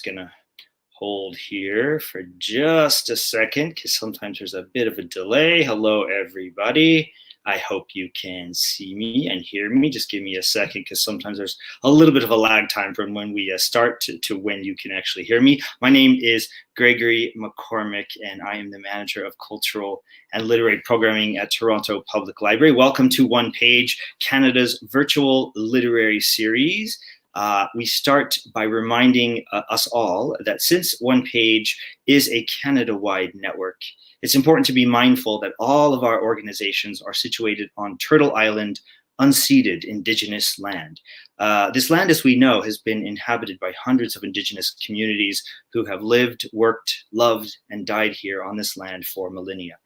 just gonna hold here for just a second because sometimes there's a bit of a delay. Hello, everybody. I hope you can see me and hear me. Just give me a second because sometimes there's a little bit of a lag time from when we start to when you can actually hear me. My name is Gregory McCormick, and I am the manager of cultural and literary programming at Toronto Public Library. Welcome to One Page, Canada's virtual literary series. We start by reminding us all that since One Page is a Canada-wide network, it's important to be mindful that all of our organizations are situated on Turtle Island, unceded Indigenous land. This land, as we know, has been inhabited by hundreds of Indigenous communities who have lived, worked, loved, and died here on this land for millennia.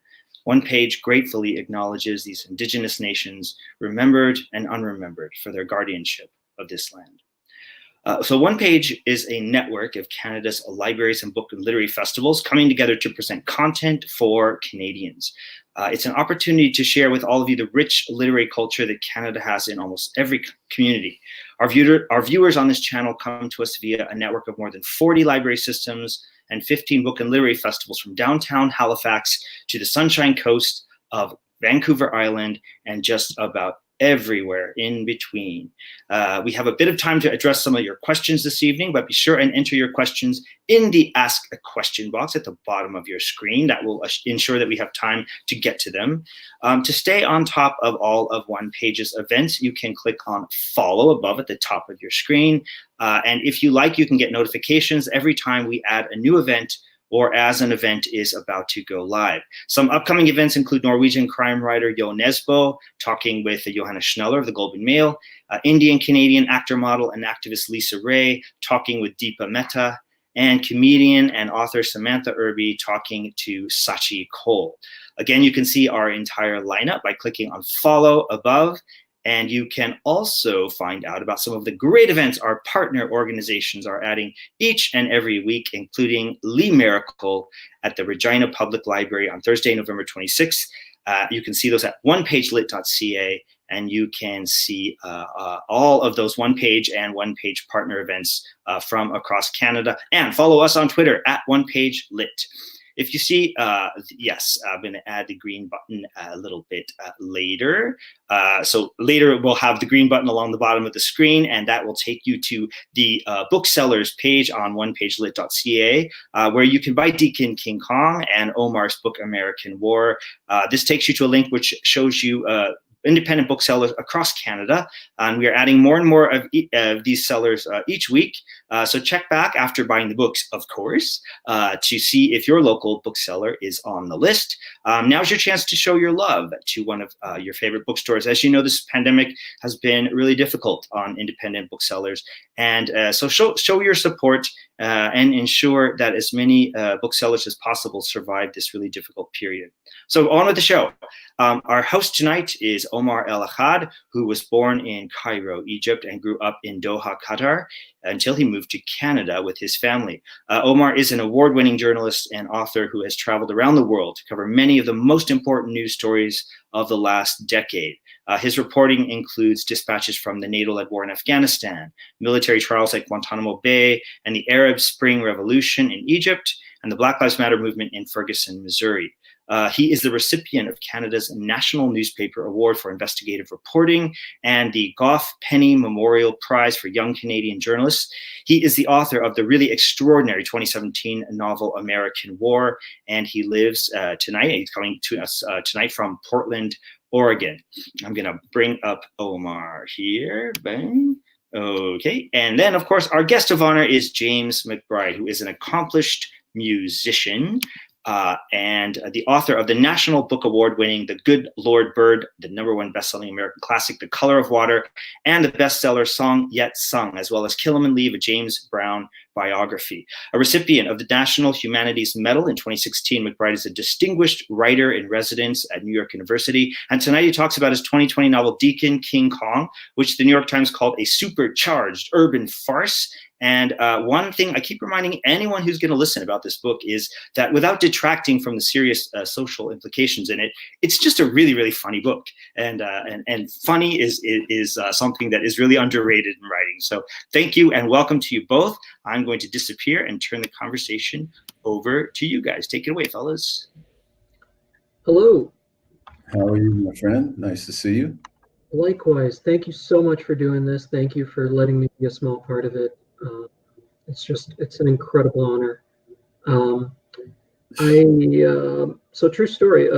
One Page gratefully acknowledges these Indigenous nations, remembered and unremembered, for their guardianship of this land. So One Page is a network of Canada's libraries and book and literary festivals coming together to present content for Canadians. It's an opportunity to share with all of you the rich literary culture that Canada has in almost every community. Our viewers on this channel come to us via a network of more than 40 library systems and 15 book and literary festivals from downtown Halifax to the Sunshine Coast of Vancouver Island and just about everywhere in between. We have a bit of time to address some of your questions this evening, but be sure and enter your questions in the Ask a Question box at the bottom of your screen. That will ensure that we have time to get to them. To stay on top of all of One Page's events, you can click on follow above at the top of your screen. And if you like, you can get notifications every time we add a new event or as an event is about to go live. Some upcoming events include Norwegian crime writer Jo Nesbø talking with Johanna Schneller of the Globe and Mail, Indian-Canadian actor, model, and activist Lisa Ray talking with Deepa Mehta, and comedian and author Samantha Irby talking to Sachi Cole. Again, you can see our entire lineup by clicking on follow above. And you can also find out about some of the great events our partner organizations are adding each and every week, including Lee Miracle at the Regina Public Library on Thursday, November 26th. You can see those at onepagelit.ca, and you can see all of those One Page and One Page partner events from across Canada. And follow us on Twitter at onepagelit. If you see, yes, I'm going to add the green button a little bit later. So later we'll have the green button along the bottom of the screen, and that will take you to the booksellers page on onepagelit.ca, where you can buy Deacon King Kong and Omar's book, American War. This takes you to a link which shows you independent booksellers across Canada, and we are adding more and more of these sellers each week. So check back after buying the books, of course, to see if your local bookseller is on the list. Now's your chance to show your love to one of your favorite bookstores. As you know, this pandemic has been really difficult on independent booksellers, and so show your support and ensure that as many booksellers as possible survive this really difficult period. So on with the show. Our host tonight is Omar El Akkad, who was born in Cairo, Egypt, and grew up in Doha, Qatar, until he moved to Canada with his family. Omar is an award-winning journalist and author who has traveled around the world to cover many of the most important news stories of the last decade. His reporting includes dispatches from the NATO-led war in Afghanistan, military trials at Guantanamo Bay, and the Arab Spring Revolution in Egypt, and the Black Lives Matter movement in Ferguson, Missouri. He is the recipient of Canada's National Newspaper Award for Investigative Reporting and the Gough Penny Memorial Prize for Young Canadian Journalists. He is the author of the really extraordinary 2017 novel American War, and he lives tonight. He's coming to us tonight from Portland, Oregon. I'm going to bring up Omar here. Bang. Okay. And then, of course, our guest of honor is James McBride, who is an accomplished musician, and the author of the National Book Award winning The Good Lord Bird, the #1 best-selling American classic, The Color of Water, and the bestseller Song Yet Sung, as well as Kill 'Em and Leave, a James Brown biography. A recipient of the National Humanities Medal in 2016, McBride is a distinguished writer in residence at New York University. And tonight he talks about his 2020 novel, Deacon King Kong, which the New York Times called a supercharged urban farce. And one thing I keep reminding anyone who's going to listen about this book is that without detracting from the serious social implications in it, it's just a really, really funny book. And funny is something that is really underrated in writing. things. So thank you and welcome to you both. I'm going to disappear and turn the conversation over to you guys. Take it away, fellas. Hello. How are you, my friend? Nice to see you. Likewise. Thank you so much for doing this. Thank you for letting me be a small part of it. It's an incredible honor. So true story.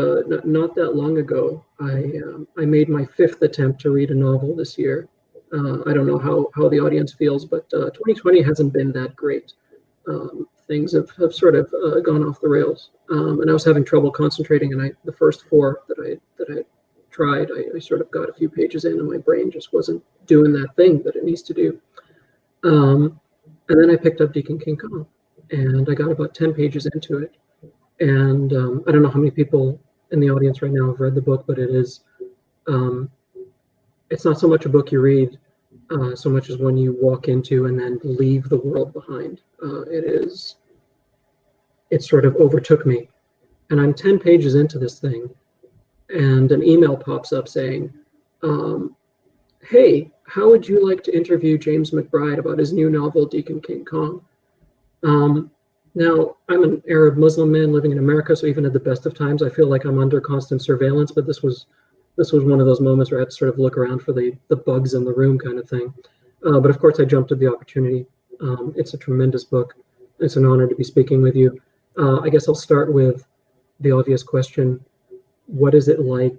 Not that long ago, I made my 5th attempt to read a novel this year. I don't know how the audience feels, but 2020 hasn't been that great. Things have sort of gone off the rails, and I was having trouble concentrating. And the first 4 that I tried, I sort of got a few pages in, and my brain just wasn't doing that thing that it needs to do. And then I picked up Deacon King Kong, and I got about 10 pages into it. And I don't know how many people in the audience right now have read the book, but it's not so much a book you read, so much as one you walk into and then leave the world behind. It sort of overtook me. And I'm 10 pages into this thing, and an email pops up saying, hey, how would you like to interview James McBride about his new novel, Deacon King Kong? Now, I'm an Arab Muslim man living in America, so even at the best of times, I feel like I'm under constant surveillance, but this was one of those moments where I had to sort of look around for the bugs in the room kind of thing. But of course, I jumped at the opportunity. It's a tremendous book. It's an honor to be speaking with you. I guess I'll start with the obvious question. What is it like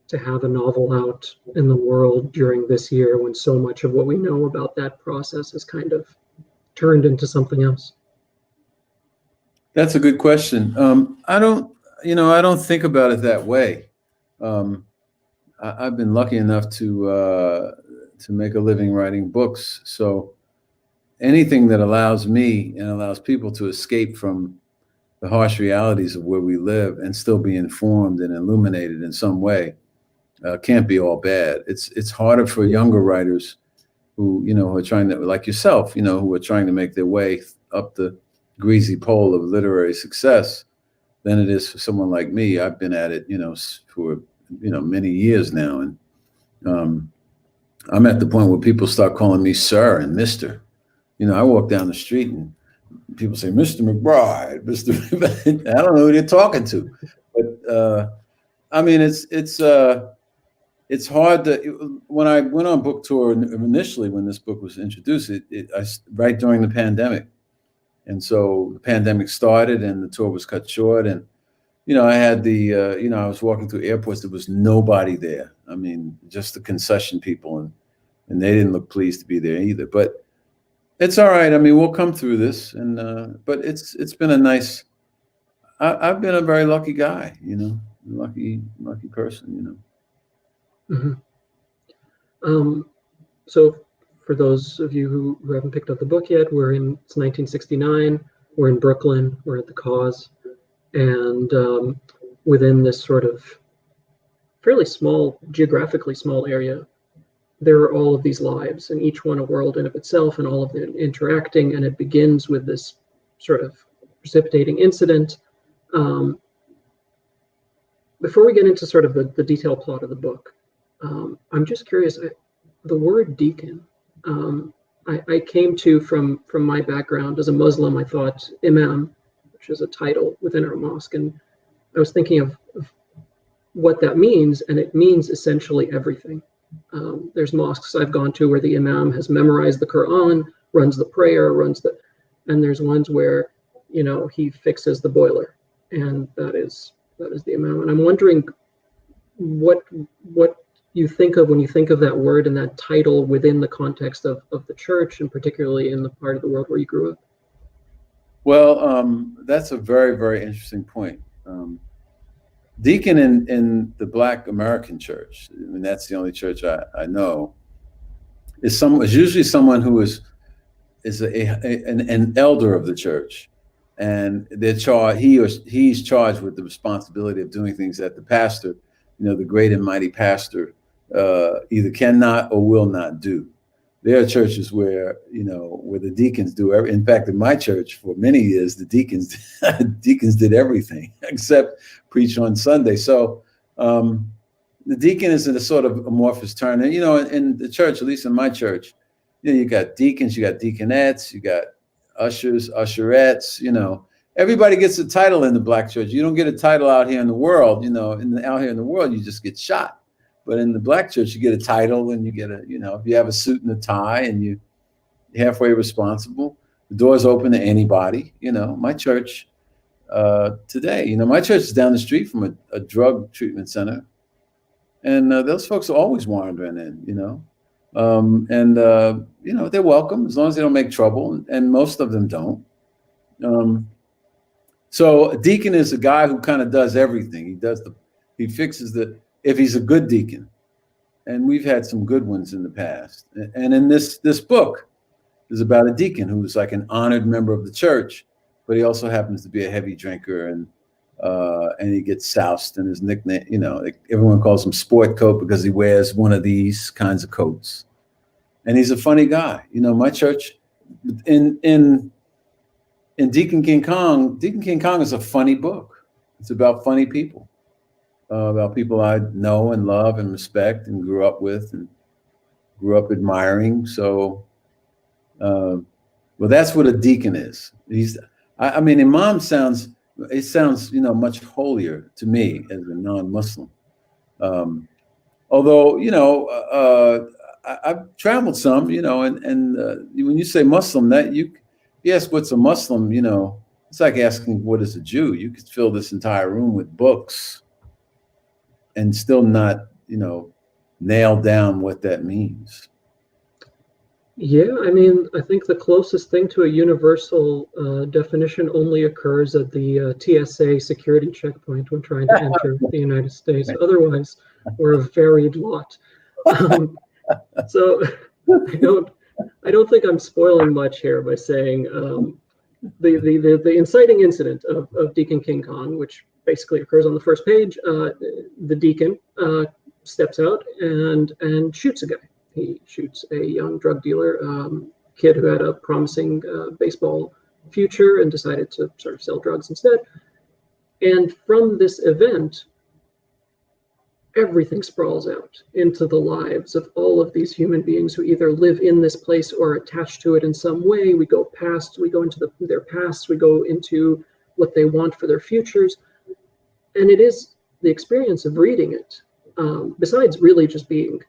to have a novel out in the world during this year when so much of what we know about that process has kind of turned into something else? That's a good question. I don't think about it that way. I've been lucky enough to make a living writing books. So anything that allows me and allows people to escape from the harsh realities of where we live and still be informed and illuminated in some way can't be all bad. It's harder for younger writers who are trying to, like yourself, who are trying to make their way up the greasy pole of literary success than it is for someone like me. I've been at it, for many years now, and I'm at the point where people start calling me sir and mister. I walk down the street and people say, Mr. McBride, Mr. I don't know who they're talking to, but I mean, it's hard to. When I went on book tour initially, when this book was introduced, right during the pandemic. And so the pandemic started and the tour was cut short. And, I had I was walking through airports. There was nobody there. I mean, just the concession people. And they didn't look pleased to be there either. But it's all right. I mean, we'll come through this. And but it's been a nice. I've been a very lucky guy, lucky person, Mm-hmm. So for those of you who haven't picked up the book yet, it's 1969, we're in Brooklyn, we're at the Cause, and within this sort of fairly small, geographically small area, there are all of these lives, and each one a world in of itself, and all of them interacting, and it begins with this sort of precipitating incident. Before we get into sort of the detailed plot of the book, I'm just curious, the word deacon, I came to from my background as a Muslim. I thought imam, which is a title within our mosque, and I was thinking of what that means, and it means essentially everything. There's mosques I've gone to where the imam has memorized the Quran, runs the prayer, and there's ones where he fixes the boiler, and that is the imam. And I'm wondering what you think of when you think of that word and that title within the context of the church, and particularly in the part of the world where you grew up. Well, that's a very, very interesting point. Deacon in the Black American church, I mean, that's the only church I know, is usually someone who is an elder of the church, and he's charged with the responsibility of doing things that the pastor, the great and mighty pastor, either cannot or will not do. There are churches where the deacons do in fact, in my church for many years, the deacons did everything except preach on Sunday. So the deacon is in a sort of amorphous term. And in the church, at least in my church, you got deacons, you got deaconettes, you got ushers, usherettes, everybody gets a title in the Black church. You don't get a title out here in the world, out here in the world, you just get shot. But in the Black church, you get a title, and you get if you have a suit and a tie and you're halfway responsible, the door's open to anybody. My church today, my church is down the street from a drug treatment center. And those folks are always wandering in, they're welcome as long as they don't make trouble, and most of them don't. So a deacon is a guy who kind of does everything. He fixes if he's a good deacon, and we've had some good ones in the past. And in this book is about a deacon who's like an honored member of the church, but he also happens to be a heavy drinker, and he gets soused, and his nickname, everyone calls him Sport Coat because he wears one of these kinds of coats. And he's a funny guy. My church in Deacon King Kong is a funny book. It's about funny people, about people I know and love and respect and grew up with and grew up admiring. So, well, that's what a deacon is. Imam sounds much holier to me as a non-Muslim. Although, I've traveled some, and when you say Muslim, yes, what's a Muslim? It's like asking what is a Jew. You could fill this entire room with books and still not, nail down what that means. Yeah, I think the closest thing to a universal definition only occurs at the TSA security checkpoint when trying to enter the United States. Otherwise, we're a varied lot. So I don't think I'm spoiling much here by saying the inciting incident of Deacon King Kong, which basically occurs on the first page. The deacon steps out and shoots a guy. He shoots a young drug dealer, kid who had a promising baseball future and decided to sort of sell drugs instead. And from this event, everything sprawls out into the lives of all of these human beings who either live in this place or are attached to it in some way. We go into their past, we go into what they want for their futures. And it is the experience of reading it, besides really just being,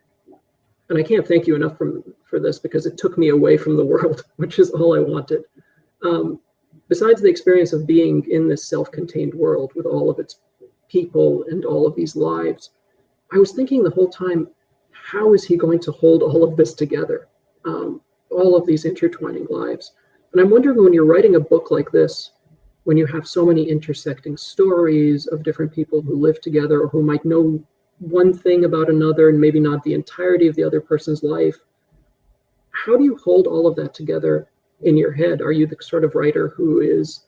and I can't thank you enough for this because it took me away from the world, which is all I wanted. Besides the experience of being in this self-contained world with all of its people and all of these lives, I was thinking the whole time, how is he going to hold all of this together? All of these intertwining lives. And I'm wondering, when you're writing a book like this, when you have so many intersecting stories of different people who live together or who might know one thing about another and maybe not the entirety of the other person's life, how do you hold all of that together in your head? Are you the sort of writer who is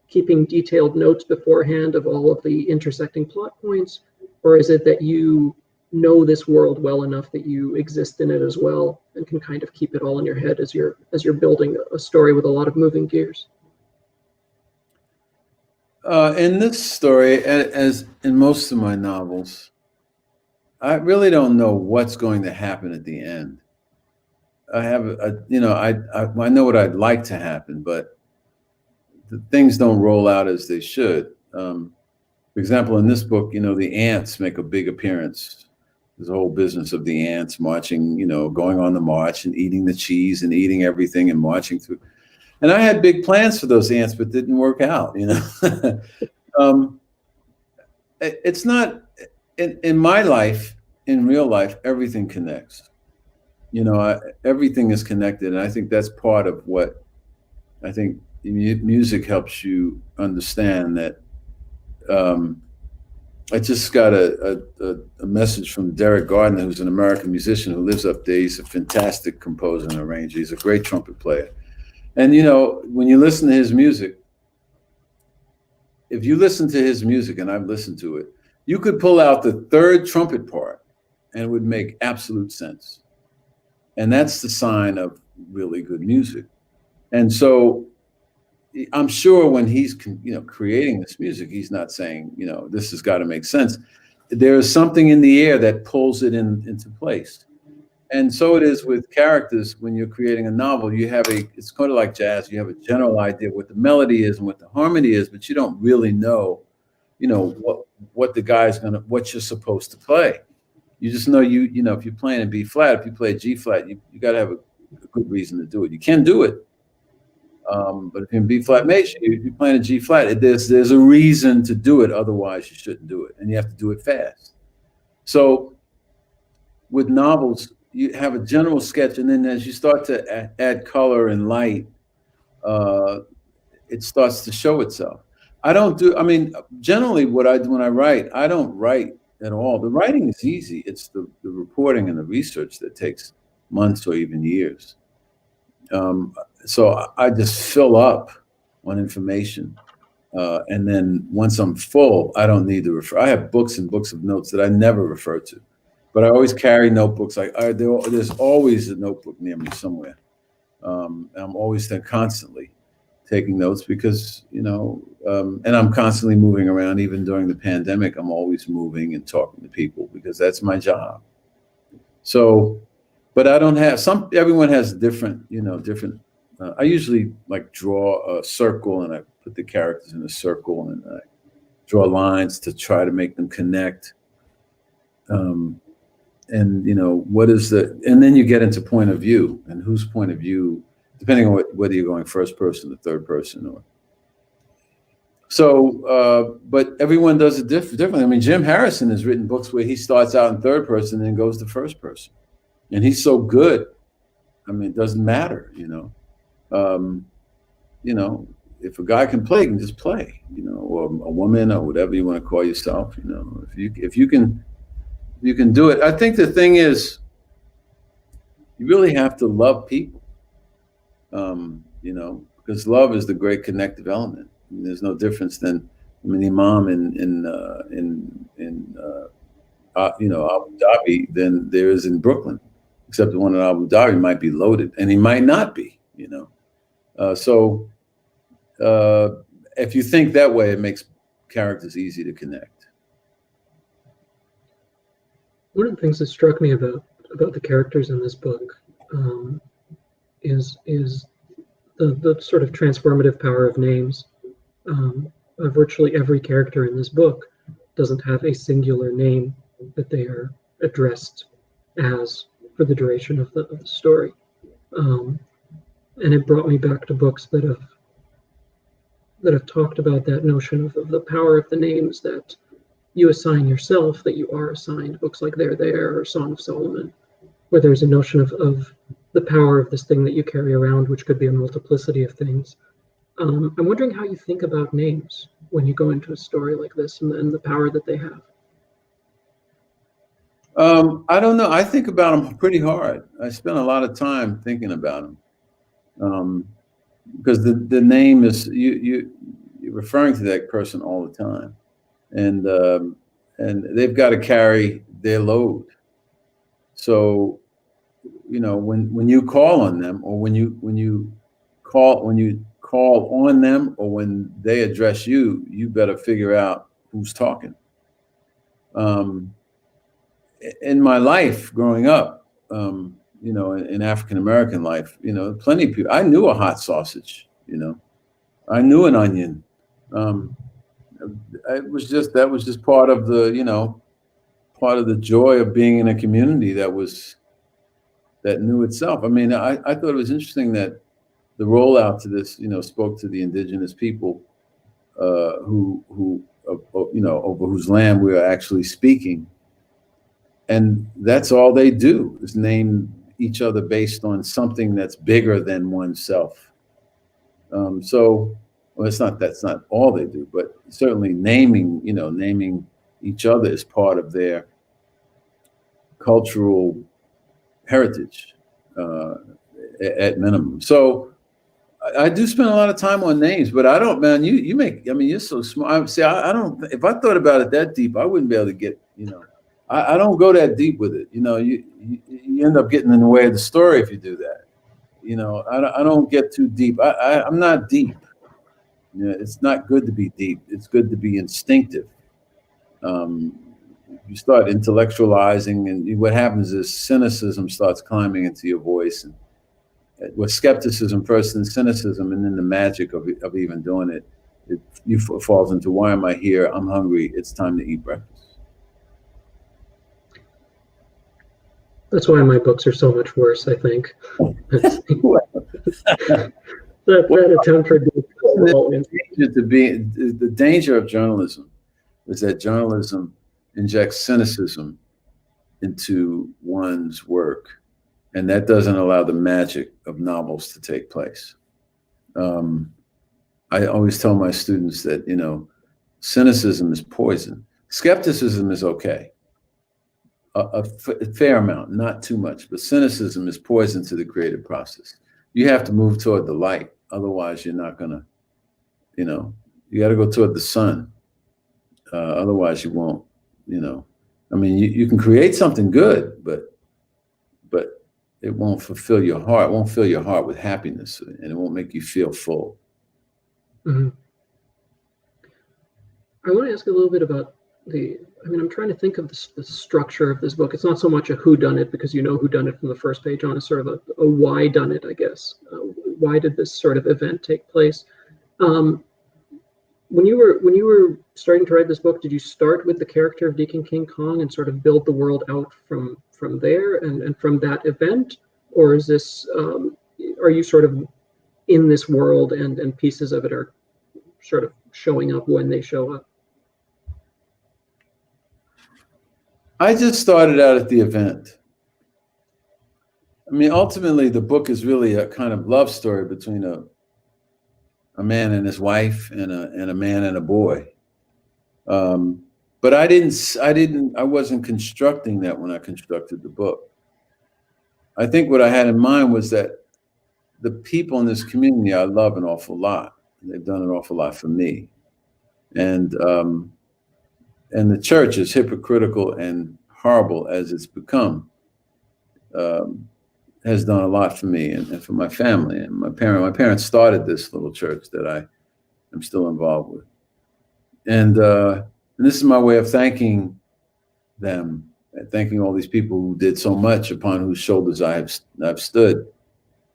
keeping detailed notes beforehand of all of the intersecting plot points? Or is it that you know this world well enough that you exist in it as well and can kind of keep it all in your head as you're building a story with a lot of moving gears? In this story, as in most of my novels, I really don't know what's going to happen at the end. I have, I know what I'd like to happen, but the things don't roll out as they should. For example, in this book, the ants make a big appearance. There's a whole business of the ants marching, going on the march and eating the cheese and eating everything and marching through. And I had big plans for those ants, but didn't work out, It's not, in my life, in real life, everything connects. Everything is connected. And I think that's part of what I think music helps you understand that. I just got a message from Derek Gardner, who's an American musician who lives up there. He's a fantastic composer and arranger. He's a great trumpet player. And, when you listen to his music, if you listen to his music, and I've listened to it, you could pull out the third trumpet part and it would make absolute sense. And that's the sign of really good music. And so I'm sure when he's, creating this music, he's not saying, this has got to make sense. There is something in the air that pulls it into place. And so it is with characters. When you're creating a novel, you have it's kind of like jazz. You have a general idea of what the melody is and what the harmony is, but you don't really know, what the guy's what you're supposed to play. You just know, if you're playing in B flat, if you play G flat, you got to have a good reason to do it. You can do it. But if you're in B flat major, you're playing a G flat, there's a reason to do it. Otherwise you shouldn't do it. And you have to do it fast. So with novels, you have a general sketch, and then as you start to add color and light, it starts to show itself. Generally when I write, I don't write at all. The writing is easy. It's the reporting and the research that takes months or even years. So I just fill up on information. And then once I'm full, I don't need to refer. I have books and books of notes that I never refer to, but I always carry notebooks. There's always a notebook near me somewhere. I'm always constantly taking notes because, and I'm constantly moving around. Even during the pandemic, I'm always moving and talking to people because that's my job. So, but I don't have everyone has different. I usually draw a circle and I put the characters in a circle and I draw lines to try to make them connect. And and then you get into point of view and whose point of view, depending on whether you're going first person or third person but everyone does it differently. Jim Harrison has written books where he starts out in third person and then goes to first person. And he's so good. It doesn't matter, if a guy can play, he can just play, or a woman or whatever you want to call yourself, if you can do it. I think the thing is, you really have to love people, because love is the great connective element. There's no difference than, Imam in Abu Dhabi than there is in Brooklyn, except the one in Abu Dhabi might be loaded and he might not be, if you think that way, it makes characters easy to connect. One of the things that struck me about the characters in this book is the sort of transformative power of names. Virtually every character in this book doesn't have a singular name that they are addressed as for the duration of the story. And it brought me back to books that have talked about that notion of the power of the names that you assign yourself, that you are assigned. Books like They're There or Song of Solomon, where there's a notion of the power of this thing that you carry around, which could be a multiplicity of things. I'm wondering how you think about names when you go into a story like this and the power that they have. I don't know. I think about them pretty hard. I spend a lot of time thinking about them. Because the name is you're referring to that person all the time, and they've got to carry their load. So, when you call on them, or when you call on them, or when they address you, you better figure out who's talking. In my life growing up, in African American life, plenty of people. I knew a hot sausage, I knew an onion. That was just part of the, part of the joy of being in a community that knew itself. I thought it was interesting that the rollout to this, spoke to the indigenous people, who over whose land we are actually speaking. And that's all they do is name each other based on something that's bigger than oneself. That's not all they do, but certainly naming each other is part of their cultural heritage, at minimum. So I do spend a lot of time on names, but I don't, man, you're so smart. I don't, if I thought about it that deep, I wouldn't be able to get, I don't go that deep with it. You end up getting in the way of the story if you do that. I don't get too deep. I'm not deep. It's not good to be deep. It's good to be instinctive. you start intellectualizing, and what happens is cynicism starts climbing into your voice, and with skepticism first and cynicism, and then the magic of even doing it, you falls into, why am I here? I'm hungry. It's time to eat breakfast. That's why my books are so much worse, I think. that attempt for the danger of journalism is that journalism injects cynicism into one's work, and that doesn't allow the magic of novels to take place. I always tell my students that, cynicism is poison. Skepticism is okay, a fair amount, not too much, but cynicism is poison to the creative process. You have to move toward the light. Otherwise, you're not gonna, you got to go toward the sun. Otherwise, you won't, I mean, you can create something good, but it won't fulfill your heart. It won't fill your heart with happiness, and it won't make you feel full. Mm-hmm. I want to ask a little bit about I'm trying to think of the structure of this book. It's not so much a whodunit, because you know whodunit from the first page on. It's sort of a why done it, I guess. Why did this sort of event take place? When you were starting to write this book, did you start with the character of Deacon King Kong and sort of build the world out from there and from that event? Or is this, are you sort of in this world and pieces of it are sort of showing up when they show up? I just started out at the event. I mean, ultimately, the book is really a kind of love story between a man and his wife, and a man and a boy. But I wasn't constructing that when I constructed the book. I think what I had in mind was that the people in this community I love an awful lot. They've done an awful lot for me. And the church, as hypocritical and horrible as it's become, has done a lot for me and for my family and my parents started this little church that I am still involved with. And this is my way of thanking them, and thanking all these people who did so much, upon whose shoulders I've stood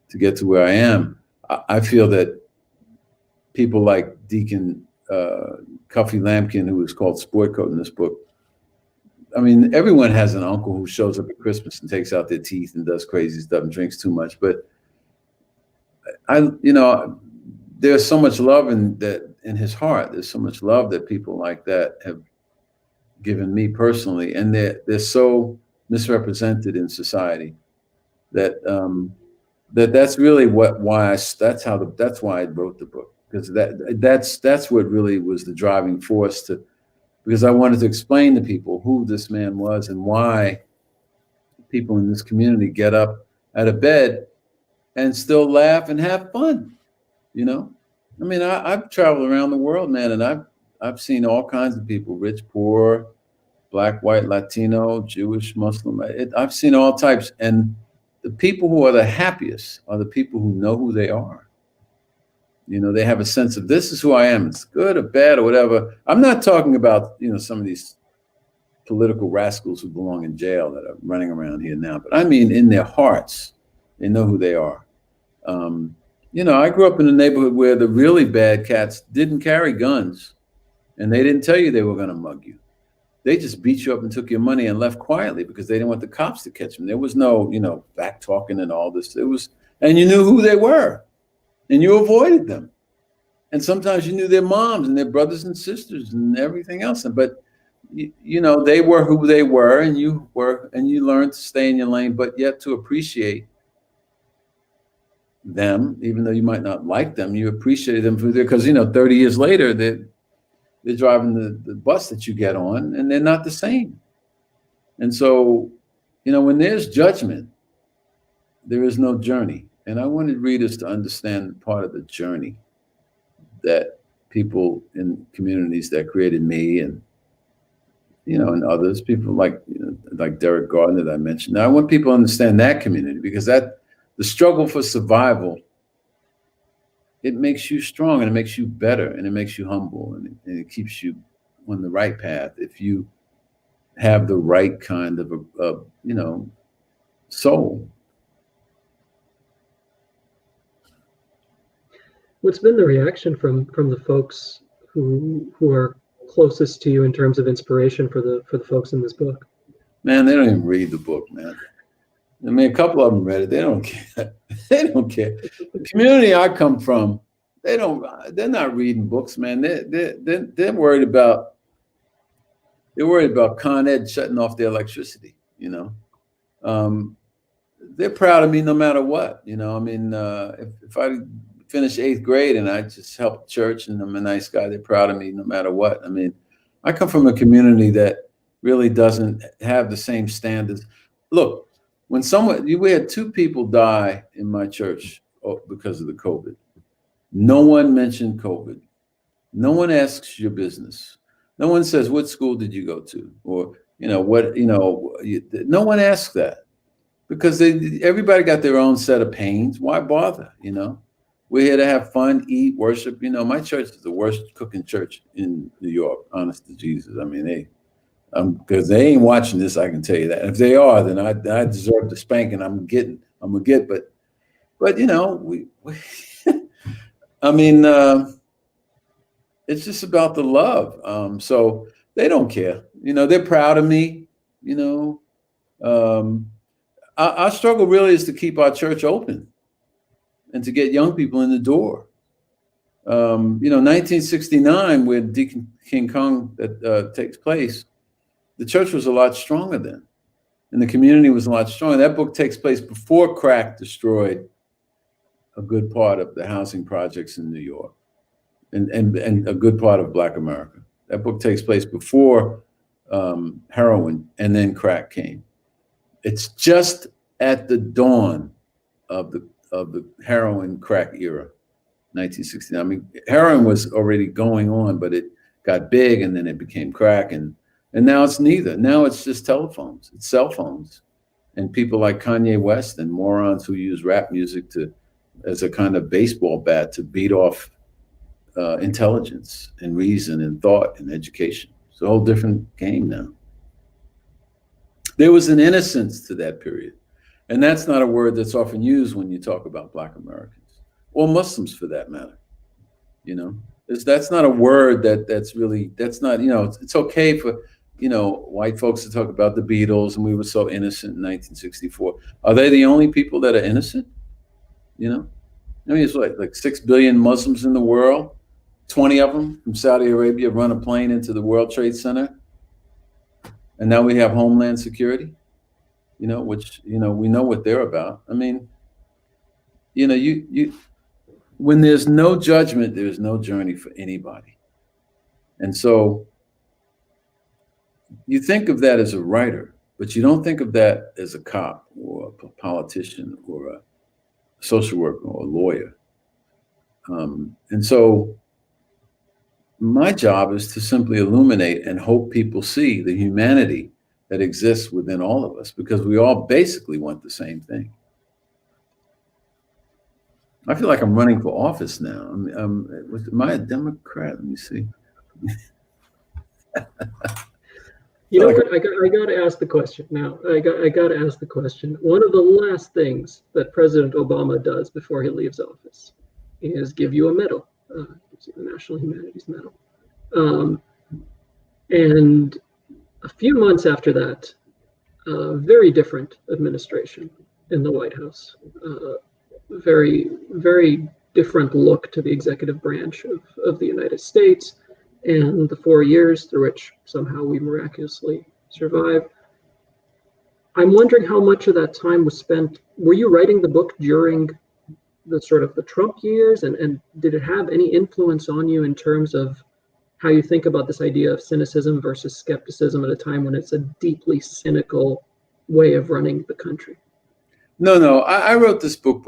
to get to where I am. I feel that people like Deacon Cuffy Lampkin, who is called Sportcoat in this book, I mean, everyone has an uncle who shows up at Christmas and takes out their teeth and does crazy stuff and drinks too much. But there's so much love in his heart. There's so much love that people like that have given me personally, and they're so misrepresented in society that that's really that's why I wrote the book, because that's what really was the driving force because I wanted to explain to people who this man was and why people in this community get up out of bed and still laugh and have fun. I mean, I've traveled around the world, man, and I've seen all kinds of people: rich, poor, Black, white, Latino, Jewish, Muslim. I've seen all types, and the people who are the happiest are the people who know who they are. They have a sense of, this is who I am. It's good or bad or whatever. I'm not talking about, some of these political rascals who belong in jail that are running around here now, but I mean, in their hearts, they know who they are. I grew up in a neighborhood where the really bad cats didn't carry guns, and they didn't tell you they were going to mug you. They just beat you up and took your money and left quietly because they didn't want the cops to catch them. There was no, back talking and all this. And you knew who they were, and you avoided them. And sometimes you knew their moms and their brothers and sisters and everything else. But they were who they were, and you learned to stay in your lane, but yet to appreciate them, even though you might not like them. You appreciated them for because 30 years later they're driving the bus that you get on, and they're not the same. And so, when there's judgment, there is no journey. And I wanted readers to understand part of the journey that people in communities that created me and and others, people like Derek Gardner that I mentioned. Now, I want people to understand that community, because the struggle for survival, it makes you strong, and it makes you better, and it makes you humble, and it keeps you on the right path if you have the right kind of soul. What's been the reaction from the folks who are closest to you in terms of inspiration for the folks in this book? Man, they don't even read the book, man. I mean, a couple of them read it. They don't care. They don't care. The community I come from, they're not reading books, man. They're worried about Con Ed shutting off their electricity, They're proud of me no matter what, I mean, if I finish 8th grade and I just help church and I'm a nice guy, they're proud of me no matter what. I mean, I come from a community that really doesn't have the same standards. Look, we had 2 people die in my church because of the COVID. No one mentioned COVID. No one asks your business. No one says, what school did you go to? Or, no one asks that because everybody got their own set of pains. Why bother? We're here to have fun, eat, worship. My church is the worst cooking church in New York, honest to Jesus. I mean, because they ain't watching this, I can tell you that. And if they are, then I deserve the spanking I'm gonna get. But we I mean, it's just about the love. So they don't care. They're proud of me. Our struggle really is to keep our church open and to get young people in the door. 1969, where Deacon King Kong takes place, the church was a lot stronger then, and the community was a lot stronger. That book takes place before crack destroyed a good part of the housing projects in New York and a good part of Black America. That book takes place before heroin and then crack came. It's just at the dawn of the heroin crack era, 1969. I mean, heroin was already going on, but it got big and then it became crack, and now it's neither. Now it's just telephones, it's cell phones, and people like Kanye West and morons who use rap music as a kind of baseball bat to beat off intelligence and reason and thought and education. It's a whole different game now. There was an innocence to that period. And that's not a word that's often used when you talk about Black Americans or Muslims for that matter. That's not a word that's not, it's okay for, white folks to talk about the Beatles and we were so innocent in 1964. Are they the only people that are innocent? I mean, it's like 6 billion Muslims in the world. 20 of them from Saudi Arabia run a plane into the World Trade Center. And now we have Homeland Security, which, we know what they're about. I mean, when there's no judgment, there's no journey for anybody. And so you think of that as a writer, but you don't think of that as a cop or a politician or a social worker or a lawyer. And so my job is to simply illuminate and hope people see the humanity that exists within all of us, because we all basically want the same thing. I feel like I'm running for office now. Am I a Democrat? Let me see. You know what? I got to ask the question now. I got to ask the question. One of the last things that President Obama does before he leaves office is give you a medal, the National Humanities Medal. And a few months after that, very different administration in the White House. Very, very different look to the executive branch of the United States, and the 4 years through which somehow we miraculously survived. I'm wondering how much of that time was spent. Were you writing the book during the sort of the Trump years, and did it have any influence on you in terms of how you think about this idea of cynicism versus skepticism at a time when it's a deeply cynical way of running the country? No, I wrote this book.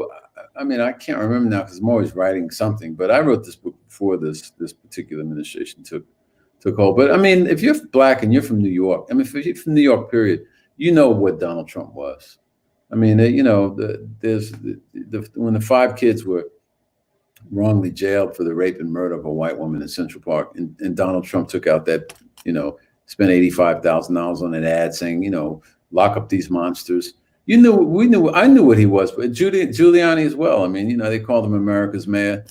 I mean, I can't remember now because I'm always writing something, but I wrote this book before this particular administration took hold. But I mean, if you're Black and you're from New York, I mean, if you're from New York, period, you know what Donald Trump was. I mean, when the 5 kids were wrongly jailed for the rape and murder of a white woman in Central Park, and Donald Trump took out that, spent $85,000 on an ad saying, you know, lock up these monsters. I knew what he was, but Giuliani as well. I mean, you know, they called him America's mayor.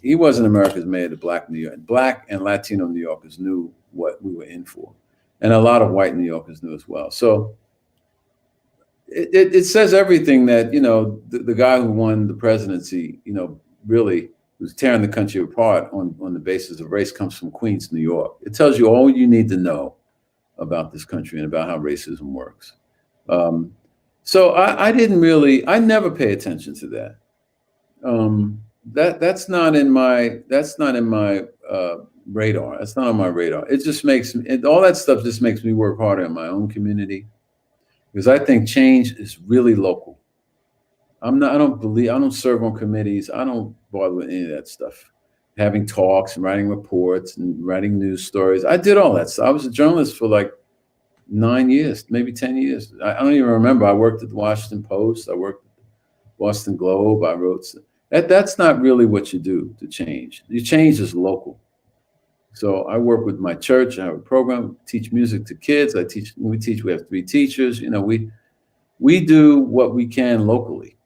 He wasn't America's mayor to Black New York. Black and Latino New Yorkers knew what we were in for. And a lot of white New Yorkers knew as well. So it says everything that, you know, the guy who won the presidency, you know, really was tearing the country apart on the basis of race comes from Queens, New York. It tells you all you need to know about this country and about how racism works. So I never pay attention to that. That's not in my radar. That's not on my radar. It just makes all that stuff just makes me work harder in my own community, because I think change is really local. I don't serve on committees. I don't bother with any of that stuff. Having talks and writing reports and writing news stories. I did all that stuff. I was a journalist for like 9 years, maybe 10 years. I don't even remember. I worked at the Washington Post. I worked at the Boston Globe. I wrote that's not really what you do to change. Your change is local. So I work with my church. I have a program, teach music to kids. We have 3 teachers. You know, we do what we can locally.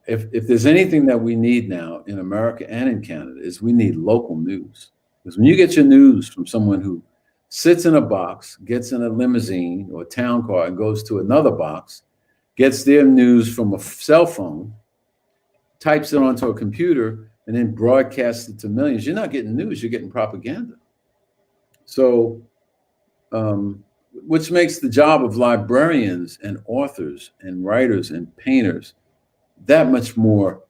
If there's anything that we need now in America and in Canada, is we need local news. Because when you get your news from someone who sits in a box, gets in a limousine or a town car and goes to another box, gets their news from a cell phone, types it onto a computer, and then broadcasts it to millions, you're not getting news, you're getting propaganda. So, which makes the job of librarians and authors and writers and painters that much more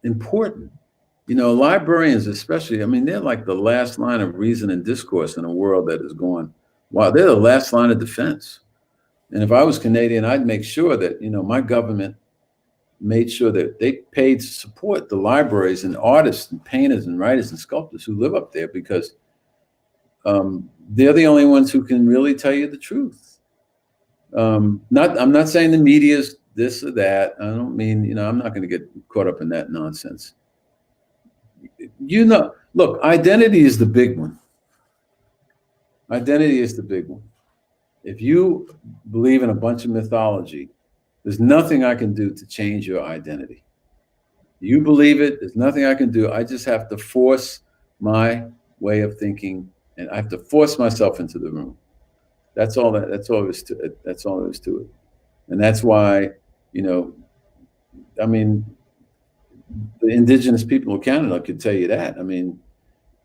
important. You know, librarians especially, I mean, they're like the last line of reason and discourse in a world that is going, wow, they're the last line of defense. And if I was Canadian, I'd make sure that, you know, my government made sure that they paid to support the libraries and artists and painters and writers and sculptors who live up there, because they're the only ones who can really tell you the truth. I'm not saying the media's this or that. I don't mean, you know, I'm not going to get caught up in that nonsense. You know, look, identity is the big one. Identity is the big one. If you believe in a bunch of mythology, there's nothing I can do to change your identity. You believe it, there's nothing I can do. I just have to force my way of thinking, and I have to force myself into the room. That's all there is to it. And that's why, you know, I mean, the indigenous people of Canada could tell you that. I mean,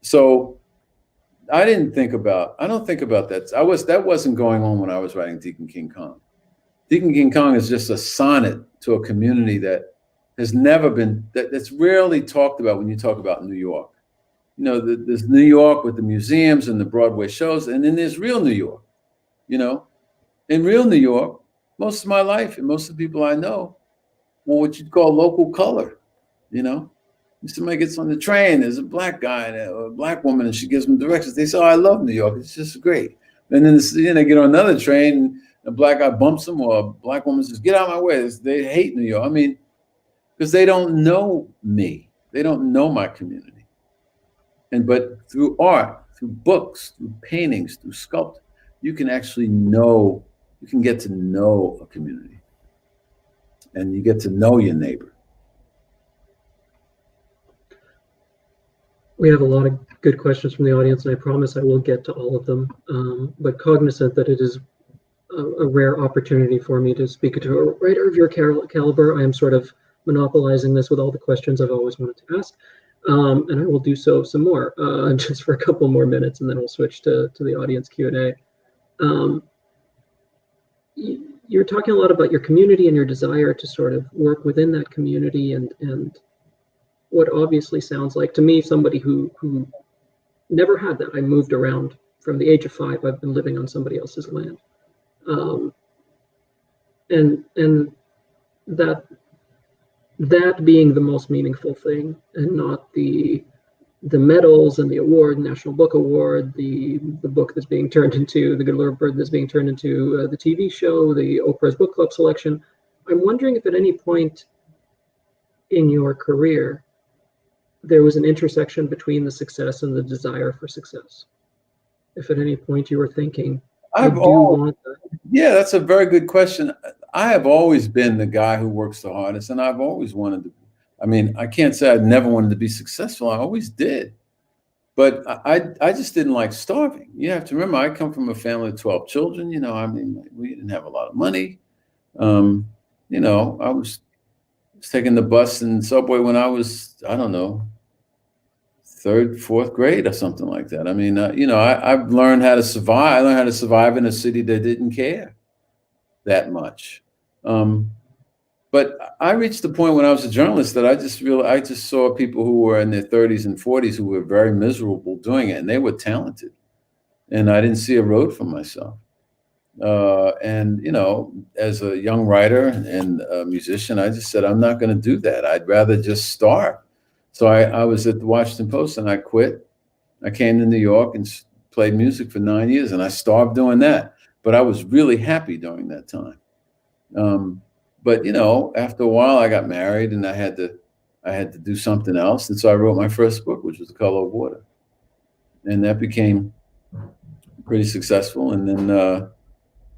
so I don't think about that. That wasn't going on when I was writing Deacon King Kong. Deacon King Kong is just a sonnet to a community that has never been, that's rarely talked about when you talk about New York. You know, there's New York with the museums and the Broadway shows, and then there's real New York. You know, in real New York, most of my life and most of the people I know were what you'd call local color. You know, if somebody gets on the train, there's a black guy or a black woman, and she gives them directions. They say, "Oh, I love New York. It's just great." And then they get on another train, and a black guy bumps them, or a black woman says, "Get out of my way." They hate New York. I mean, because they don't know me. They don't know my community. But through art, through books, through paintings, through sculpture, you can actually know, you can get to know a community. And you get to know your neighbor. We have a lot of good questions from the audience, and I promise I will get to all of them. But cognizant that it is a rare opportunity for me to speak to a writer of your caliber, I am sort of monopolizing this with all the questions I've always wanted to ask. And I will do so some more, just for a couple more minutes, and then we'll switch to the audience Q&A. You're talking a lot about your community and your desire to sort of work within that community, and what obviously sounds like to me somebody who never had that. I moved around from the age of 5. I've been living on somebody else's land, and that being the most meaningful thing, and not the medals and the award, National Book Award, the book that's being turned into, the Good Lord Bird that's being turned into the TV show, the Oprah's Book Club selection. I'm wondering if at any point in your career there was an intersection between the success and the desire for success. if at any point you were thinking, yeah, that's a very good question. I have always been the guy who works the hardest, and I've always wanted to. I mean, I can't say I never wanted to be successful. I always did. But I just didn't like starving. You have to remember, I come from a family of 12 children. You know, I mean, we didn't have a lot of money. You know, I was taking the bus and subway when I was, I don't know, third, fourth grade or something like that. I mean, you know, I've learned how to survive. I learned how to survive in a city that didn't care that much. But I reached the point when I was a journalist that I just saw people who were in their 30s and 40s who were very miserable doing it, and they were talented. And I didn't see a road for myself. And, you know, as a young writer and a musician, I just said, I'm not going to do that. I'd rather just starve. So I was at the Washington Post and I quit. I came to New York and played music for 9 years, and I starved doing that. But I was really happy during that time. But, you know, after a while, I got married and I had to do something else. And so I wrote my first book, which was The Color of Water. And that became pretty successful. And then,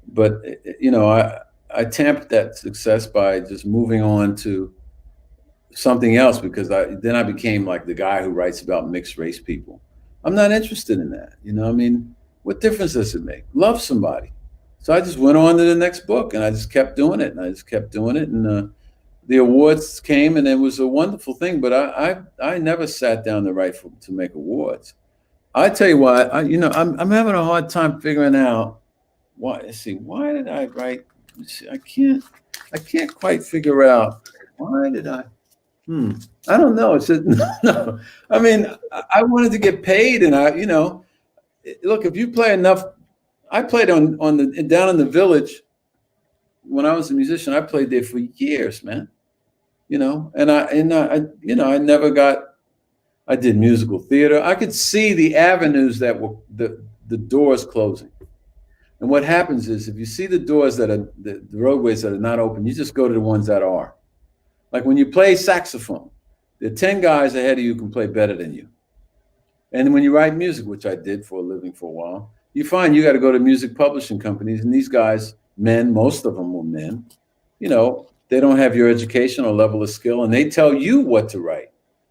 but, you know, I tamped that success by just moving on to something else, because then I became like the guy who writes about mixed race people. I'm not interested in that. You know, I mean, what difference does it make? Love somebody. So I just went on to the next book, and I just kept doing it, and the awards came, and it was a wonderful thing. But I never sat down to write to make awards. I tell you what, you know, I'm having a hard time figuring out why. Let's see, why did I write? Let's see, I can't quite figure out why did I. I don't know. It's just, no. I mean, I wanted to get paid, and you know, look, if you play enough. I played down in the Village when I was a musician. I played there for years, man. You know, and I you know, I did musical theater. I could see the avenues that were the doors closing. And what happens is, if you see the doors that are the roadways that are not open, you just go to the ones that are. Like when you play saxophone, there are 10 guys ahead of you who can play better than you. And when you write music, which I did for a living for a while, you find you got to go to music publishing companies, and these guys, men, most of them were men, you know, they don't have your education or level of skill, and they tell you what to write.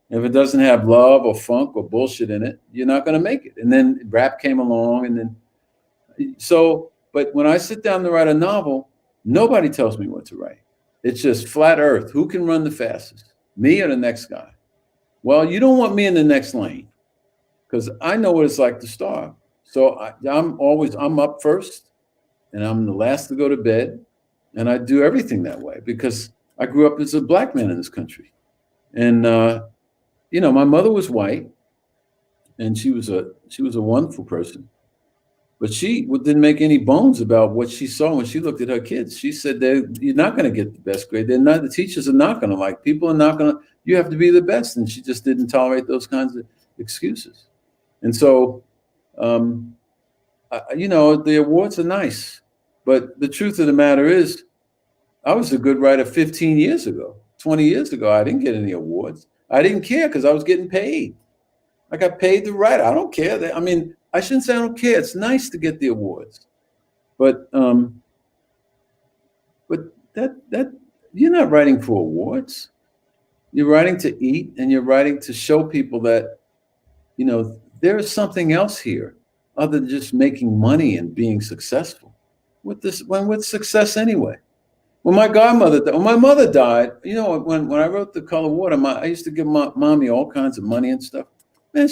If it doesn't have love or funk or bullshit in it, you're not going to make it. And then rap came along, and then but when I sit down to write a novel, nobody tells me what to write. It's just flat earth. Who can run the fastest, me or the next guy? Well, you don't want me in the next lane, because I know what it's like to starve. So I'm up first, and I'm the last to go to bed, and I do everything that way because I grew up as a black man in this country. And you know, my mother was white, and she was a wonderful person, but she didn't make any bones about what she saw when she looked at her kids. She said that you're not going to get the best grade. The teachers are not going to like, people are not going to. You have to be the best, and she just didn't tolerate those kinds of excuses. And so. You know, the awards are nice, but the truth of the matter is, I was a good writer 15 years ago, 20 years ago. I didn't get any awards. I didn't care because I was getting paid. I got paid to write. I don't care. I mean, I shouldn't say I don't care. It's nice to get the awards, but that you're not writing for awards. You're writing to eat, and you're writing to show people that, you know, there is something else here other than just making money and being successful. What's success anyway? When my mother died, you know, when I wrote The Color of Water, I used to give mommy all kinds of money and stuff. Man,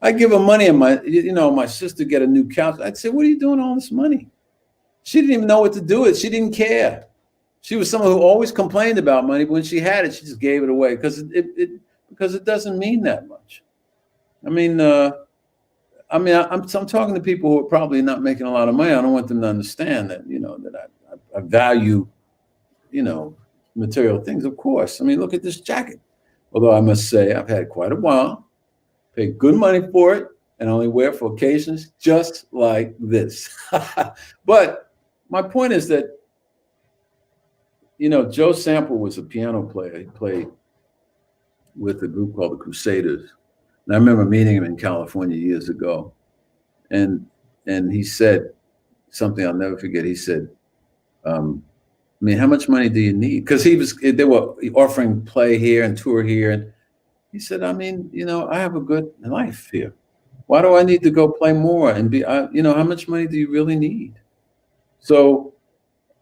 I give her money, and my sister get a new couch. I'd say, what are you doing all this money? She didn't even know what to do with it. She didn't care. She was someone who always complained about money, but when she had it, she just gave it away because it doesn't mean that much. I mean, I'm talking to people who are probably not making a lot of money. I don't want them to understand that, you know, that I value, you know, material things. Of course. I mean, look at this jacket. Although I must say I've had quite a while, paid good money for it, and only wear for occasions just like this. But my point is that, you know, Joe Sample was a piano player. He played with a group called the Crusaders. And I remember meeting him in California years ago. and he said something I'll never forget. He said, I mean, how much money do you need? Because they were offering play here and tour here. And he said, I mean, I have a good life here. Why do I need to go play more and how much money do you really need? So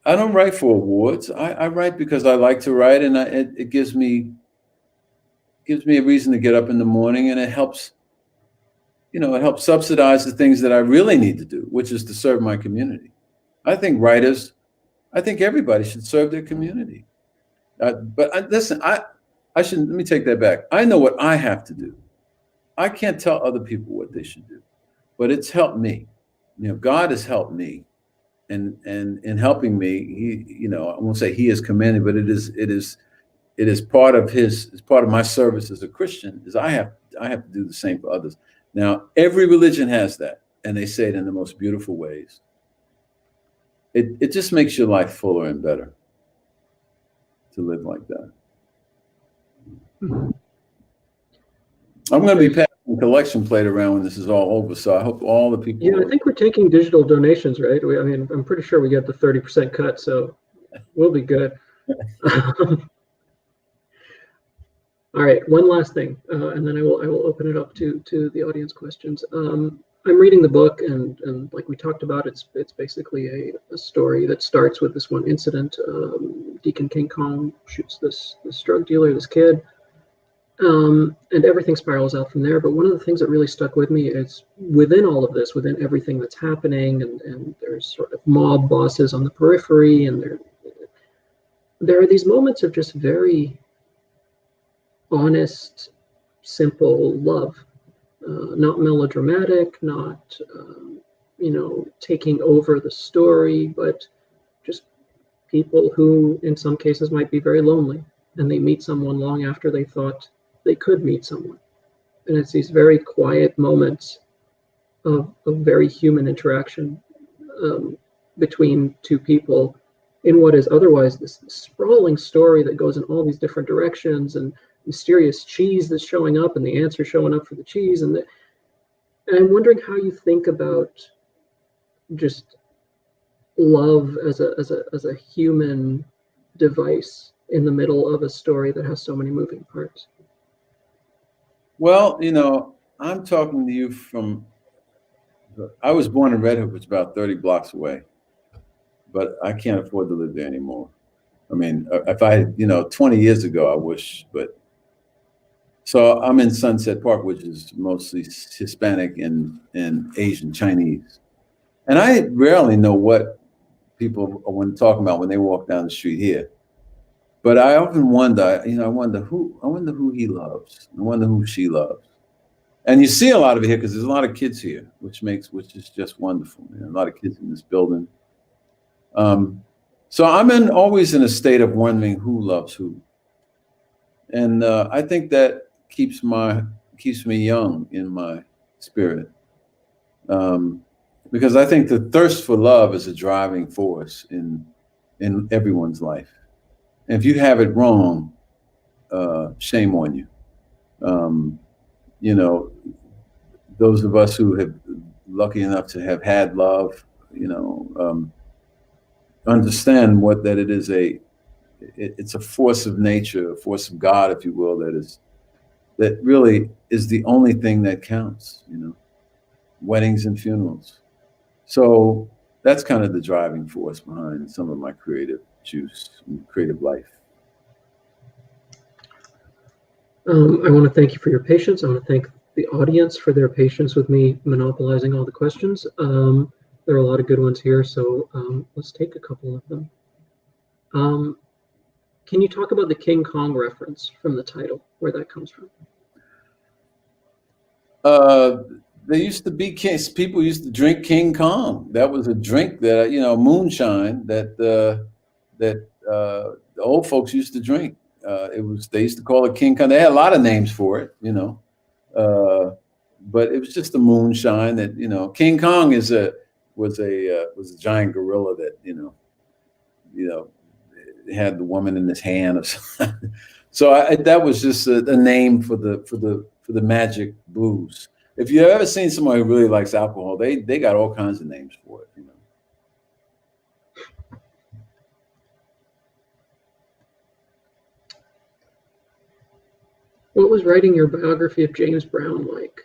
I don't write for awards. I write because I like to write, and it gives me a reason to get up in the morning, and it helps subsidize the things that I really need to do, which is to serve my community. I think everybody should serve their community. Listen, I shouldn't, let me take that back. I know what I have to do. I can't tell other people what they should do, but it's helped me. God has helped me, and in helping me, I won't say he is commended, but it is part of my service as a Christian, is I have to do the same for others. Now, every religion has that, and they say it in the most beautiful ways. It just makes your life fuller and better to live like that. I'm going to be passing a collection plate around when this is all over, so I hope all the people. Yeah, I think we're taking digital donations, right? I'm pretty sure we get the 30% cut, so we'll be good. All right, one last thing, and then I will open it up to the audience questions. I'm reading the book, and like we talked about, it's basically a story that starts with this one incident. Deacon King Kong shoots this drug dealer, this kid, and everything spirals out from there. But one of the things that really stuck with me is within all of this, within everything that's happening, and there's sort of mob bosses on the periphery, and there are these moments of just very honest, simple love, not melodramatic, not taking over the story, but just people who in some cases might be very lonely, and they meet someone long after they thought they could meet someone. And it's these very quiet moments of very human interaction between two people in what is otherwise this sprawling story that goes in all these different directions, and mysterious cheese that's showing up, and the answer showing up for the cheese, and I'm wondering how you think about just love as a human device in the middle of a story that has so many moving parts. Well, I'm talking to you I was born in Red Hook, which is about 30 blocks away, but I can't afford to live there anymore. I mean, if I, 20 years ago, I wish, but. So I'm in Sunset Park, which is mostly Hispanic and Asian Chinese. And I rarely know what people are talking about when they walk down the street here. But I often wonder, I wonder who he loves. I wonder who she loves. And you see a lot of it here because there's a lot of kids here, which is just wonderful. A lot of kids in this building. So I'm always in a state of wondering who loves who. And I think that keeps me young in my spirit, because I think the thirst for love is a driving force in everyone's life. And if you have it wrong, shame on you. Those of us who have lucky enough to have had love, understand that it is it's a force of nature, a force of God, if you will, that really is the only thing that counts, weddings and funerals. So that's kind of the driving force behind some of my creative juice and creative life. I want to thank you for your patience. I want to thank the audience for their patience with me monopolizing all the questions. There are a lot of good ones here, so let's take a couple of them. Can you talk about the King Kong reference from the title, where that comes from? There used to be people used to drink King Kong. That was a drink that, moonshine that the old folks used to drink. They used to call it King Kong. They had a lot of names for it, but it was just a moonshine that, King Kong was a giant gorilla that, had the woman in his hand or something. So that was just a name for the magic blues. if you've ever seen someone who really likes alcohol, they got all kinds of names for it, you know. What was writing your biography of James Brown like?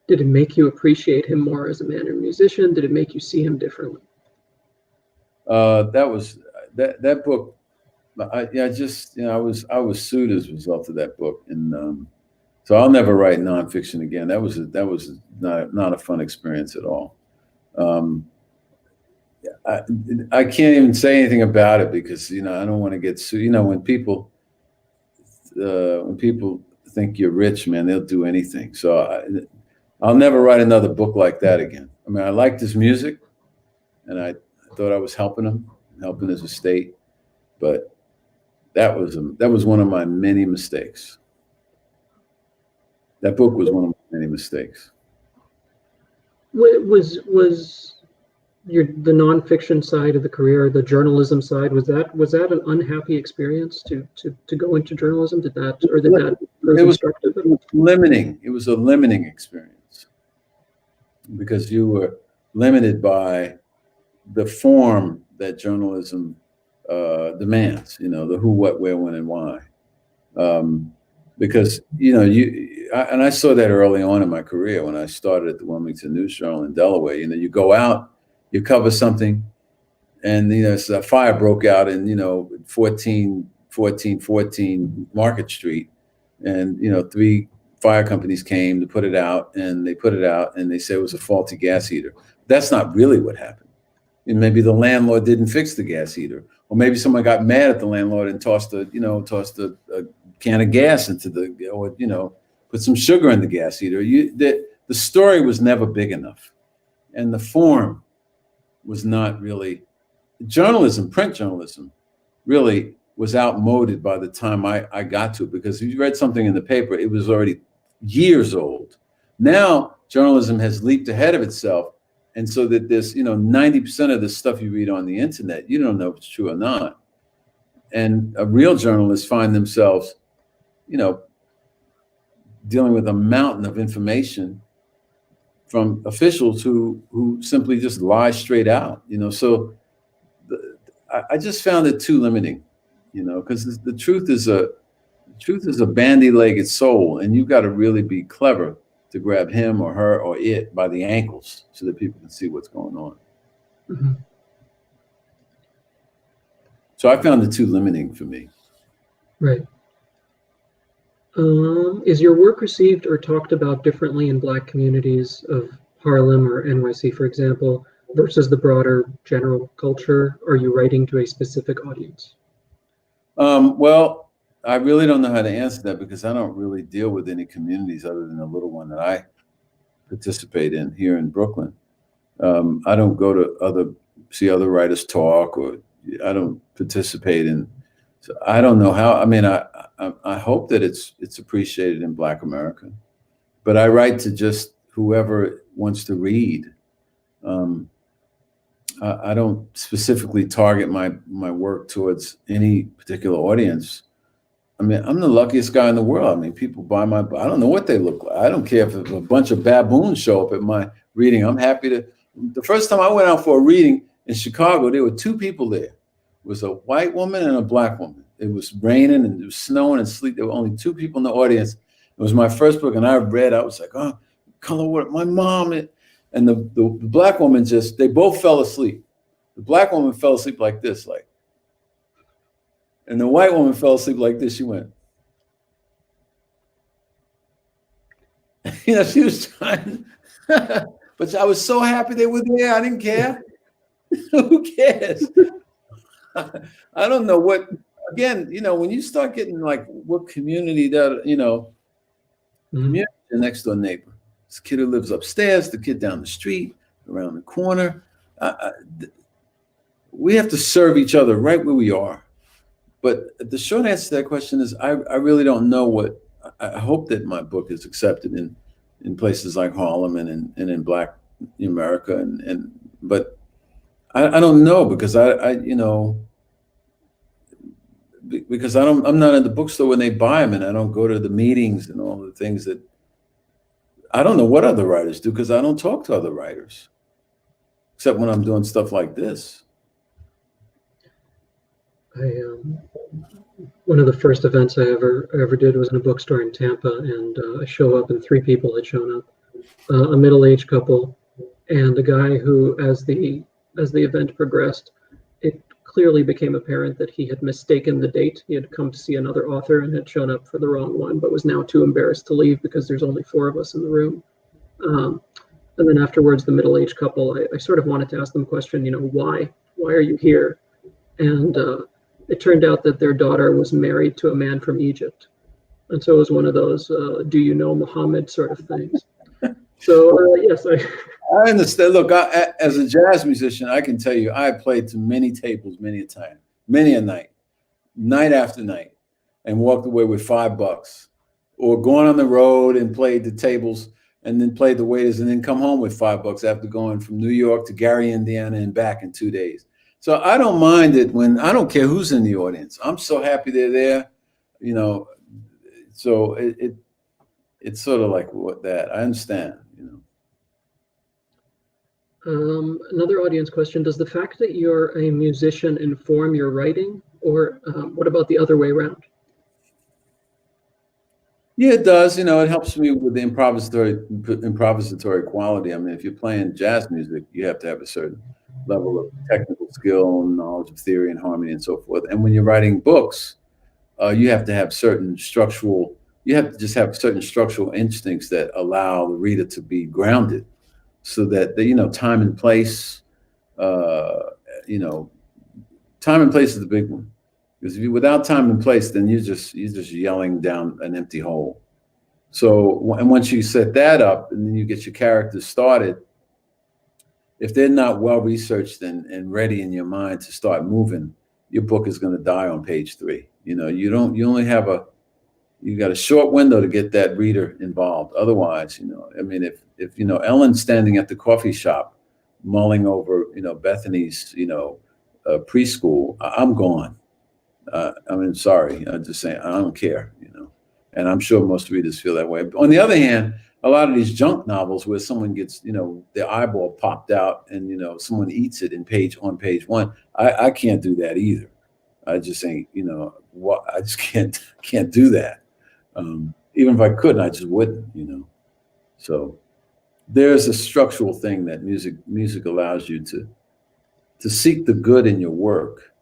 Did it make you appreciate him more as a man and musician? Did it make you see him differently? That book. I was sued as a result of that book, and so I'll never write nonfiction again. That was not a fun experience at all. I can't even say anything about it because I don't want to get sued. When people think you're rich, man, they'll do anything. So I'll never write another book like that again. I mean, I liked his music, and I thought I was helping his estate, but that was one of my many mistakes. That book was one of my many mistakes. Was the nonfiction side of the career, the journalism side, was that an unhappy experience to go into journalism? Did that prove instructive? It was limiting. It was a limiting experience because you were limited by the form that journalism demands. The who, what, where, when, and why. Because and I saw that early on in my career when I started at the Wilmington News Journal in Delaware. You go out, you cover something, and a fire broke out in 1414 Market Street, and 3 fire companies came to put it out, and they put it out, and they said it was a faulty gas heater. That's not really what happened. And maybe the landlord didn't fix the gas heater, or maybe someone got mad at the landlord and tossed a can of gas into put some sugar in the gas heater. The story was never big enough, and the form was not really. Print journalism really was outmoded by the time I got to it, because if you read something in the paper, it was already years old. Now journalism has leaped ahead of itself, and so that there's 90% of the stuff you read on the internet, you don't know if it's true or not. And real journalists find themselves dealing with a mountain of information from officials who simply just lie straight out. So I just found it too limiting, because the truth is a bandy-legged soul, and you've got to really be clever to grab him or her or it by the ankles so that people can see what's going on. Mm-hmm. So I found it too limiting for me. Right. Is your work received or talked about differently in Black communities of Harlem or NYC, for example, versus the broader general culture? Are you writing to a specific audience? Well, I really don't know how to answer that, because I don't really deal with any communities other than the little one that I participate in here in Brooklyn. I don't go to see other writers talk, or I don't participate in. So I don't know how. I mean, I hope that it's appreciated in Black America, but I write to just whoever wants to read. I don't specifically target my work towards any particular audience. I mean, I'm the luckiest guy in the world. I mean, people buy my book. I don't know what they look like. I don't care if a bunch of baboons show up at my reading. I'm happy to. The first time I went out for a reading in Chicago, there were 2 people there. It was a white woman and a Black woman. It was raining and it was snowing and sleet. There were only 2 people in the audience. It was my first book, and I was like, oh, color what my mom. And the Black woman they both fell asleep. The Black woman fell asleep like this, and the white woman fell asleep like this. She went. She was trying, but I was so happy they were there. I didn't care. Who cares? I don't know what. Again, when you start getting like what community that community, the next door neighbor, this kid who lives upstairs, the kid down the street, around the corner. We have to serve each other right where we are. But the short answer to that question is I really don't know what. I hope that my book is accepted in places like Harlem and in Black America, but I don't know, because because I'm not in the bookstore when they buy them, and I don't go to the meetings and all the things that I don't know what other writers do because I don't talk to other writers, except when I'm doing stuff like this. One of the first events I ever did was in a bookstore in Tampa, and I show up and three people had shown up, a middle-aged couple, and a guy who, as the event progressed, it clearly became apparent that he had mistaken the date. He had come to see another author and had shown up for the wrong one, but was now too embarrassed to leave because there's only 4 of us in the room. And then afterwards, the middle-aged couple, I sort of wanted to ask them a question, why are you here? And it turned out that their daughter was married to a man from Egypt. And so it was one of those, do you know Muhammad sort of things. So yes, I understand. Look, as a jazz musician, I can tell you, I played to many tables, many a time, many a night after night, and walked away with $5, or gone on the road and played the tables and then played the waiters and then come home with $5 after going from New York to Gary, Indiana and back in 2 days. So I don't mind it when I don't care who's in the audience. I'm so happy they're there, so it's sort of like what that I understand. Another audience question: does the fact that you're a musician inform your writing, or what about the other way around? Yeah, it does. It helps me with the improvisatory quality. I mean, if you're playing jazz music, you have to have a certain level of technical skill and knowledge of theory and harmony and so forth. And when you're writing books, you have to have you have to just have certain structural instincts that allow the reader to be grounded, so that time and place, time and place is the big one. Because without time and place, then you're just yelling down an empty hole. So, and once you set that up and then you get your characters started, if they're not well researched and ready in your mind to start moving, your book is going to die on page 3. You got a short window to get that reader involved. Otherwise, I mean, if Ellen's standing at the coffee shop mulling over, Bethany's, preschool, I'm gone. I mean, sorry, I'm just saying, I don't care, and I'm sure most readers feel that way. But on the other hand, a lot of these junk novels where someone gets, their eyeball popped out and, someone eats it on page 1, I can't do that either. I just ain't, I just can't do that. Even if I could, I just wouldn't, So there's a structural thing that music allows you to seek the good in your work,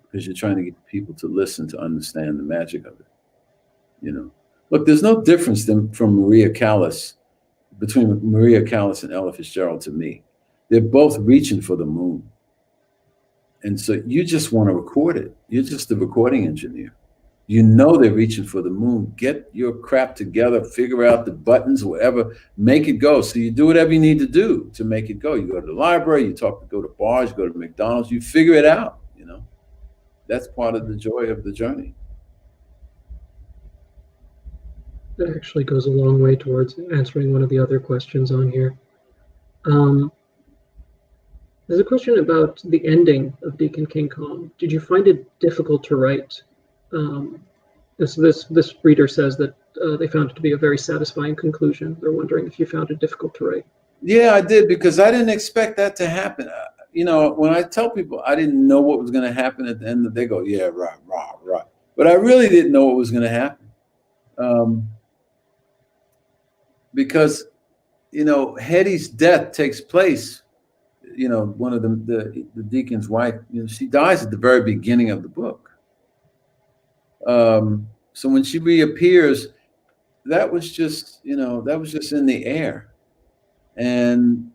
because you're trying to get people to listen, to understand the magic of it. Look, there's no difference between Maria Callas and Ella Fitzgerald to me. They're both reaching for the moon. And so you just want to record it. You're just the recording engineer. They're reaching for the moon. Get your crap together, figure out the buttons, whatever, make it go. So you do whatever you need to do to make it go. You go to the library, go to bars, you go to McDonald's, you figure it out, That's part of the joy of the journey. That actually goes a long way towards answering one of the other questions on here. There's a question about the ending of Deacon King Kong. Did you find it difficult to write? This reader says that they found it to be a very satisfying conclusion. They're wondering if you found it difficult to write. Yeah, I did, because I didn't expect that to happen. When I tell people I didn't know what was going to happen at the end, they go, yeah, right. But I really didn't know what was going to happen. Because, Hetty's death takes place, one of the deacon's wife, she dies at the very beginning of the book. So when she reappears, that was just in the air. And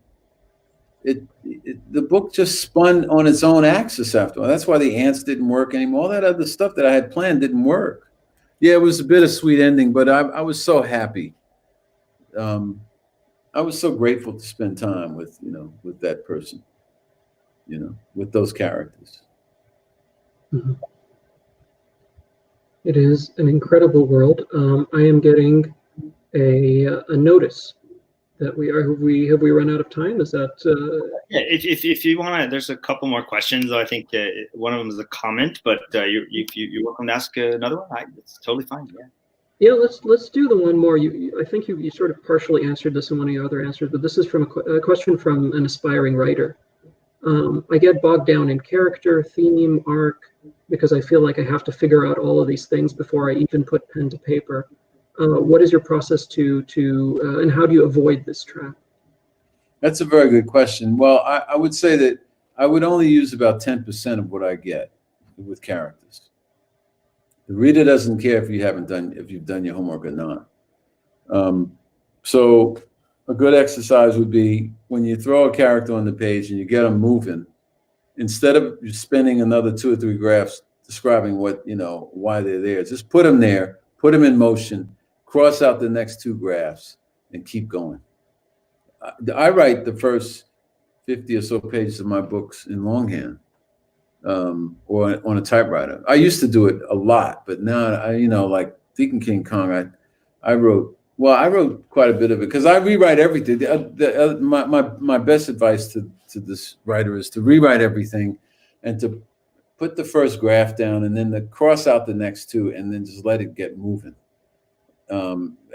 the book just spun on its own axis after all. That's why the ants didn't work anymore. All that other stuff that I had planned didn't work. Yeah, it was a bittersweet ending, but I was so happy. I was so grateful to spend time with that person, with those characters. Mm-hmm. It is an incredible world. I am getting a notice that we run out of time. Is that? Yeah, if you want to, there's a couple more questions. I think one of them is a comment, but you're welcome to ask another one. It's totally fine. Yeah. Yeah, let's do the one more. I think you sort of partially answered this in one of your other answers, but this is from a question from an aspiring writer. I get bogged down in character, theme, arc, because I feel like I have to figure out all of these things before I even put pen to paper. What is your process and how do you avoid this trap? That's a very good question. Well, I would say that I would only use about 10% of what I get with characters. The reader doesn't care if you've done your homework or not. So a good exercise would be when you throw a character on the page and you get them moving, instead of spending another 2 or 3 graphs describing why they're there, just put them there, put them in motion, cross out the next 2 graphs, and keep going. I write the first 50 or so pages of my books in longhand, or on a typewriter. I used to do it a lot, but now like Deacon King Kong, I wrote quite a bit of it because I rewrite everything. My best advice to this writer is to rewrite everything and to put the first graph down and then to cross out the next 2 and then just let it get moving.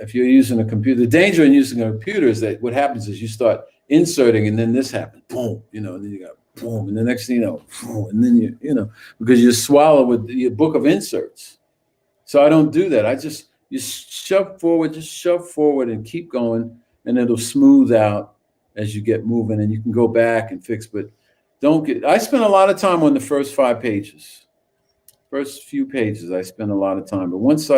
If you're using a computer, the danger in using a computer is that what happens is you start inserting and then this happens, boom, and then you got boom, and the next thing you know, boom, and then because you swallow with your book of inserts. So I don't do that. You shove forward and keep going, and it'll smooth out as you get moving, and you can go back and fix. But I spend a lot of time on the first 5 pages. First few pages, I spend a lot of time. But once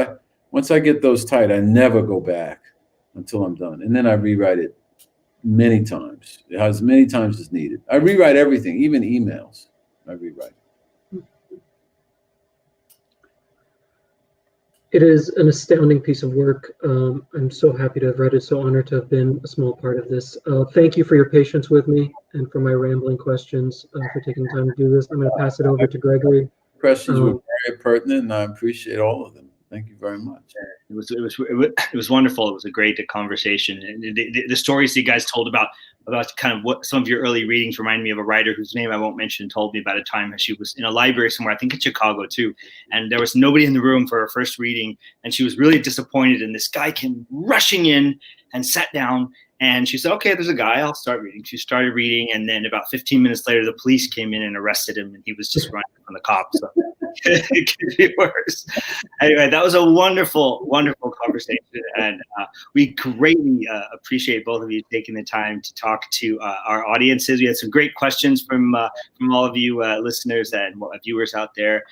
I get those tight, I never go back until I'm done. And then I rewrite it many times, as many times as needed. I rewrite everything, even emails. I rewrite. It is an astounding piece of work. I'm so happy to have read it, so honored to have been a small part of this. Thank you for your patience with me and for my rambling questions, for taking time to do this. I'm going to pass it over to Gregory. Questions were very pertinent, and I appreciate all of them. Thank you very much. It was wonderful. It was a great conversation, and the stories you guys told about kind of what some of your early readings reminded me of a writer whose name I won't mention told me about a time she was in a library somewhere, I think in Chicago too, and there was nobody in the room for her first reading, and she was really disappointed. And this guy came rushing in and sat down. And she said, "Okay, there's a guy. I'll start reading." She started reading, and then about 15 minutes later, the police came in and arrested him, and he was just running from the cops. So it could be worse. Anyway, that was a wonderful, wonderful conversation, and we greatly appreciate both of you taking the time to talk to our audiences. We had some great questions from all of you listeners and viewers out there.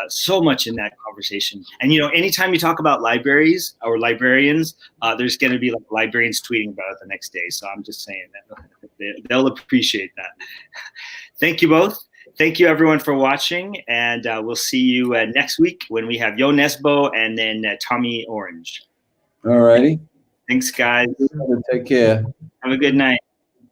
So much in that conversation, and anytime you talk about libraries or librarians, there's going to be like librarians tweeting about it the next day. So I'm just saying that they'll appreciate that. Thank you both. Thank you everyone for watching, and we'll see you next week when we have Yo Nesbo and then Tommy Orange. All righty. Thanks, guys. Take care. Have a good night.